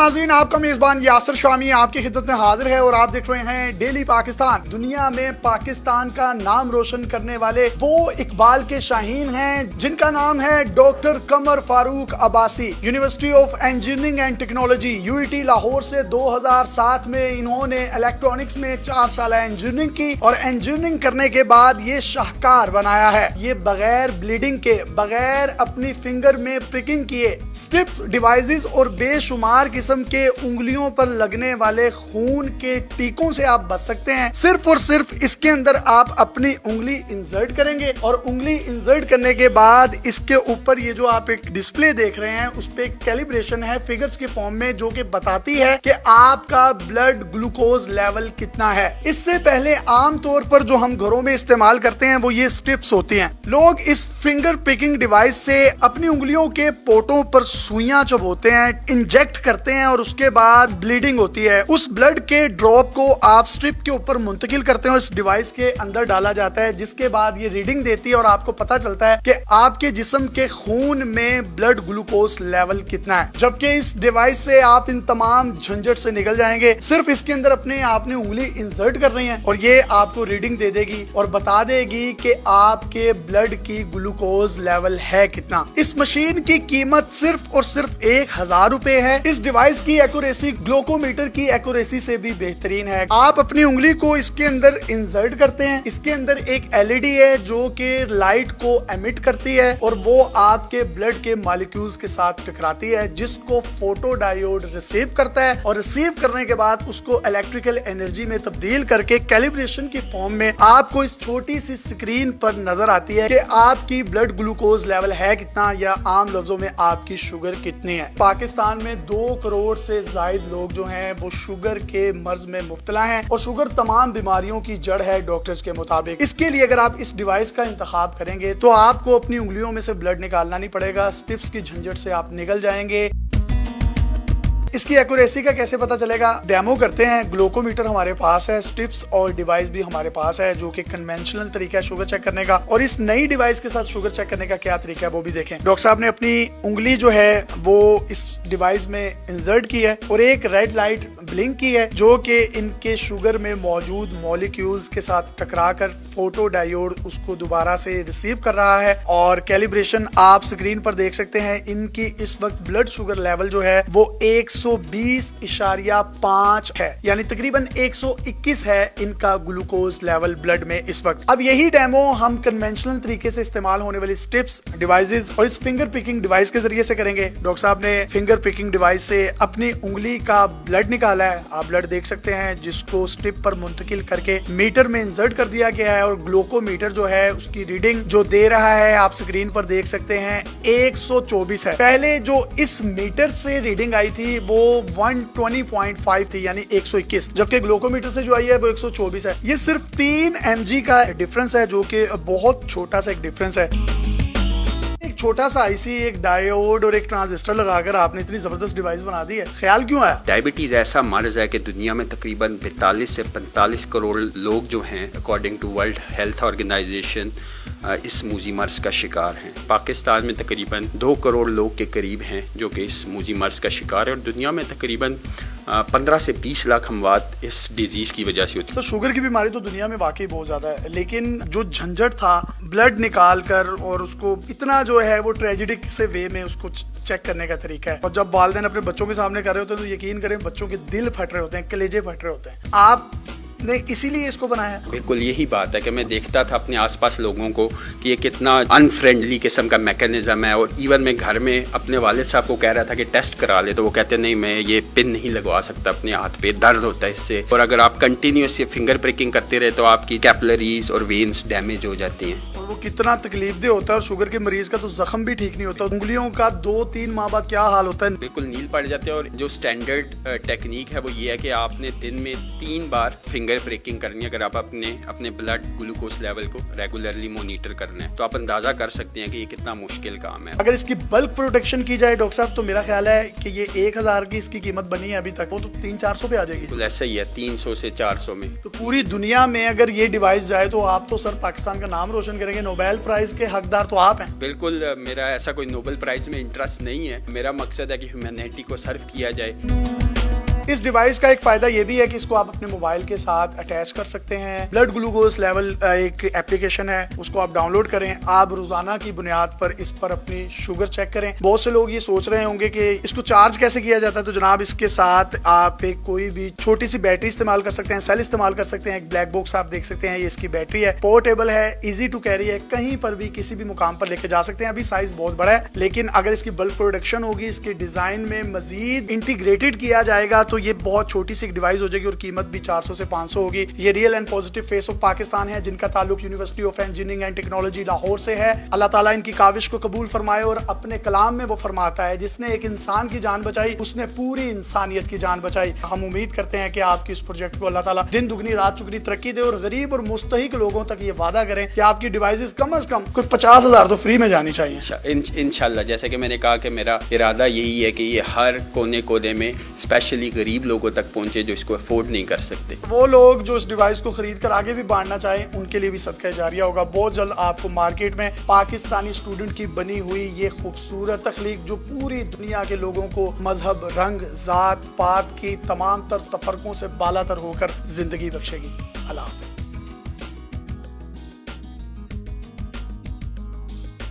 नाज़रीन, आपका मेजबान यासिर शामी आपकी खिदमत में हाजिर है और आप देख रहे हैं डेली पाकिस्तान। दुनिया में पाकिस्तान का नाम रोशन करने वाले वो इकबाल के शाहीन हैं जिनका नाम है doctor Qamar Farooq Abbasi. University of engineering and technology UET Lahore से 2007 में इन्होंने इलेक्ट्रॉनिक्स में 4 साल इंजीनियरिंग की और इंजीनियरिंग करने के बाद ये शाहकार बनाया है। ये बगैर ब्लीडिंग के, बगैर अपनी फिंगर में प्रिकिंग किए, स्टिप डिवाइसेस और बेशुमार किस्म के उंगलियों पर लगने वाले खून के टीकों से आप बच सकते हैं। सिर्फ और सिर्फ इसके अंदर आप अपनी उंगली इंसर्ट करेंगे और उंगली इंसर्ट करने के बाद इसके ऊपर ये जो आप एक डिस्प्ले देख रहे हैं उस पे कैलिब्रेशन है फिगर्स के फॉर्म में, जो कि बताती है कि आपका ब्लड ग्लूकोज लेवल कितना है। इससे पहले आमतौर पर जो हम घरों में इस्तेमाल करते हैं वो ये स्ट्रिप्स होती हैं। लोग इस फिंगर प्रिकिंग डिवाइस से अपनी उंगलियों के पोटों पर सुइयां चबोते हैं, इंजेक्ट करते हैं और उसके बाद ब्लीडिंग होती है। उस ब्लड के ड्रॉप को आप स्ट्रिप के ऊपर मुंतकिल करते हैं और इस डिवाइस के अंदर डाला जाता है, जिसके बाद ये रीडिंग देती है और आपको पता चलता है कि आपके जिस्म के खून में ब्लड ग्लूकोज लेवल कितना है। जबकि इस डिवाइस से आप इन तमाम झंझट से निकल जाएंगे। सिर्फ इसके अंदर आपने उंगली इंसर्ट कर रही है और ये आपको रीडिंग दे देगी और बता देगी कि आपके ब्लड की ग्लूकोज लेवल है कितना। इस मशीन की कीमत सिर्फ और सिर्फ 1000 रुपए है। इस डिवाइस की एक्यूरेसी ग्लूकोमीटर की एक्यूरेसी से भी बेहतरीन है। आप अपनी उंगली को इसके अंदर इंसर्ट करते हैं, इसके अंदर एक एलईडी है जो कि लाइट को एमिट करती है और वो आपके ब्लड के मॉलिक्यूल्स के साथ टकराती है, जिसको फोटो डायोड रिसीव करता है और रिसीव करने के बाद उसको इलेक्ट्रिकल एनर्जी में तब्दील करके कैलिब्रेशन की फॉर्म में आपको इस छोटी सी स्क्रीन पर नजर आती है कि आपकी ब्लड ग्लूकोज लेवल है कितना, या आम लफ्जों में आपकी शुगर कितनी है। पाकिस्तान में 2 करोड़ से ज्यादा लोग जो हैं वो शुगर के मर्ज में मुब्तला हैं और शुगर तमाम बीमारियों की जड़ है डॉक्टर्स के मुताबिक। इसके लिए अगर आप इस डिवाइस का इंतखाब करेंगे तो आपको अपनी उंगलियों में से ब्लड निकालना नहीं पड़ेगा, स्टिप्स की झंझट से आप निकल जाएंगे। इसकी एक्यूरेसी का कैसे पता चलेगा? डेमो करते हैं। ग्लूकोमीटर हमारे पास है, स्ट्रिप्स और डिवाइस भी हमारे पास है, जो कि कन्वेंशनल तरीका है शुगर चेक करने का। और इस नई डिवाइस के साथ शुगर चेक करने का क्या तरीका है वो भी देखें। डॉक्टर साहब ने अपनी उंगली जो है वो इस डिवाइस में इंसर्ट की है और एक रेड लाइट ब्लिंक की है, जो कि इनके शुगर में मौजूद मॉलिक्यूल्स के साथ टकरा कर फोटो डायोड उसको दोबारा से रिसीव कर रहा है। और कैलिब्रेशन आप स्क्रीन पर देख सकते हैं। इनकी इस वक्त ब्लड शुगर लेवल जो है वो 120.5 है, यानी तकरीबन 121 है इनका ग्लूकोज लेवल ब्लड में इस वक्त। अब यही डेमो हम कन्वेंशनल तरीके से इस्तेमाल होने वाली स्ट्रिप्स डिवाइसेस और इस फिंगर पिकिंग डिवाइस के जरिए से करेंगे। डॉक्टर साहब ने फिंगर पिकिंग डिवाइस से अपनी उंगली का ब्लड निकाला है, आप ब्लड देख सकते हैं, जिसको स्ट्रिप पर मुंतकिल करके मीटर में इंसर्ट कर दिया गया है और ग्लूकोमीटर जो है उसकी रीडिंग जो दे रहा है आप स्क्रीन पर देख सकते हैं 124 है। पहले जो इस मीटर से रीडिंग आई थी वो 120.5 थी, यानी 121, जबकि ग्लूकोमीटर से जो आई है वो 124 है। ये सिर्फ 3 mg का डिफरेंस है, जो कि बहुत छोटा सा एक डिफरेंस है। एक छोटा सा आईसी, एक डायोड और एक ट्रांजिस्टर लगाकर आपने इतनी जबरदस्त डिवाइस बना दी है, ख्याल क्यों आया? डायबिटीज ऐसा मर्ज है कि दुनिया में तकरीबन 42 से 45 करोड़ लोग जो हैं according to World Health Organization इस मूजी मर्ज का शिकार हैं। पाकिस्तान में तकरीबन 2 करोड़ लोग के करीब हैं जो कि इस मूजी मर्ज का शिकार है और दुनिया में तकरीबन 15 से 20 लाख हमवात इस डिजीज की वजह से होती है। तो शुगर की बीमारी तो दुनिया में वाकई बहुत ज्यादा है, लेकिन जो झंझट था ब्लड निकाल कर और उसको इतना जो है वो ट्रेजेडिक से वे में उसको चेक करने का तरीका है, और जब वालिदैन अपने बच्चों के सामने कर रहे होते हैं तो यकीन करें बच्चों के दिल फट रहे होते हैं, कलेजे फट रहे होते हैं। आप ने इसीलिए इसको बनाया। बिल्कुल यही बात है कि मैं देखता था अपने आसपास लोगों को कि ये कितना अनफ्रेंडली किस्म का मैकेनिज्म है, और इवन मैं घर में अपने वालिद साहब को कह रहा था कि टेस्ट करा ले, तो वो कहते नहीं मैं ये पिन नहीं लगवा सकता अपने हाथ पे, दर्द होता है इससे, और अगर आप कंटिन्यूस ये फिंगर प्रिकिंग करते रहे तो आपकी कैपिलरीज और वेन्स डैमेज हो जाती हैं। और वो कितना तकलीफ दे होता है, और शुगर के मरीज का तो जख्म भी ठीक नहीं होता, उंगलियों का 2-3 माह बाद क्या हाल होता है, बिल्कुल नील पड़ जाते हैं। और जो स्टैंडर्ड टेक्निक है वो ये है कि आपने दिन में 3 बार फिंगर प्रिकिंग करनी है। अगर आप अपने ब्लड ग्लूकोज लेवल को रेगुलरली मॉनिटर करना है तो आप अंदाजा कर सकते हैं कि ये कितना मुश्किल काम है। अगर इसकी बल्क प्रोटेक्शन की जाए डॉक्टर साहब, तो मेरा ख्याल है कि ये 1000 की इसकी कीमत बनी है अभी तक, वो तो 300-400 पे आ जाएगी। तो ऐसा ही है 300 से 400 में। तो पूरी दुनिया में अगर ये डिवाइस जाए तो आप तो सर पाकिस्तान का नाम रोशन करेंगे। ये नोबेल प्राइज के हकदार तो आप हैं। बिल्कुल, मेरा ऐसा कोई नोबेल प्राइज में इंटरेस्ट नहीं है। मेरा मकसद है कि ह्यूमैनिटी को सर्व किया जाए। इस डिवाइस का एक फायदा ये भी है कि इसको आप अपने मोबाइल के साथ अटैच कर सकते हैं। ब्लड ग्लूकोज लेवल एक एप्लीकेशन है, उसको आप डाउनलोड करें। आप रोजाना की बुनियाद पर इस पर अपनी शुगर चेक करें। बहुत से लोग ये सोच रहे होंगे कि इसको चार्ज कैसे किया जाता है, तो जनाब इसके साथ आप एक कोई भी छोटी सी बैटरी इस्तेमाल कर सकते हैं, सेल इस्तेमाल कर सकते हैं। एक ब्लैक बॉक्स आप देख सकते हैं, ये इसकी बैटरी है, पोर्टेबल है, इजी टू कैरी है, कहीं पर भी किसी भी मुकाम पर लेके जा सकते हैं। अभी साइज बहुत बड़ा है, लेकिन अगर इसकी बल्क प्रोडक्शन होगी, इसके डिजाइन में मजीद इंटीग्रेटेड किया जाएगा तो ये बहुत छोटी सी डिवाइस हो जाएगी और कीमत भी 400 से 500 होगी। ये real and positive face of Pakistan है, जिनका ताल्लुक university of engineering and technology Lahore से है। अल्लाह ताला इनकी काविश को कबूल फरमाए और अपने कलाम में वो फरमाता है, जिसने एक इंसान की जान बचाई उसने पूरी इंसानियत की जान बचाई। हम उम्मीद करते हैं कि आपकी इस प्रोजेक्ट को अल्लाह ताला दिन दुगनी रात चुगनी तरक्की दे और गरीब और मुस्तहिक लोगों तक ये वादा करें कि आपकी डिवाइसेस कम से कम कोई 50,000 तो फ्री में जानी चाहिए इंशाल्लाह। जैसे कि मैंने कहा कि मेरा इरादा यही है कि ये हर कोने कोने में स्पेशली गरीब लोगों तक पहुंचे जो इसको अफोर्ड नहीं कर सकते। वो लोग जो इस डिवाइस को खरीद कर आगे भी बांटना चाहें, उनके लिए भी सदका जारिया होगा। बहुत जल्द आपको मार्केट में पाकिस्तानी स्टूडेंट की बनी हुई ये खूबसूरत तख्लीक जो पूरी दुनिया के लोगों को मजहब, रंग, जात पात की तमाम तर तफरकों से बालातर होकर जिंदगी बख्शेगी। अल्लाह हाफ़िज़।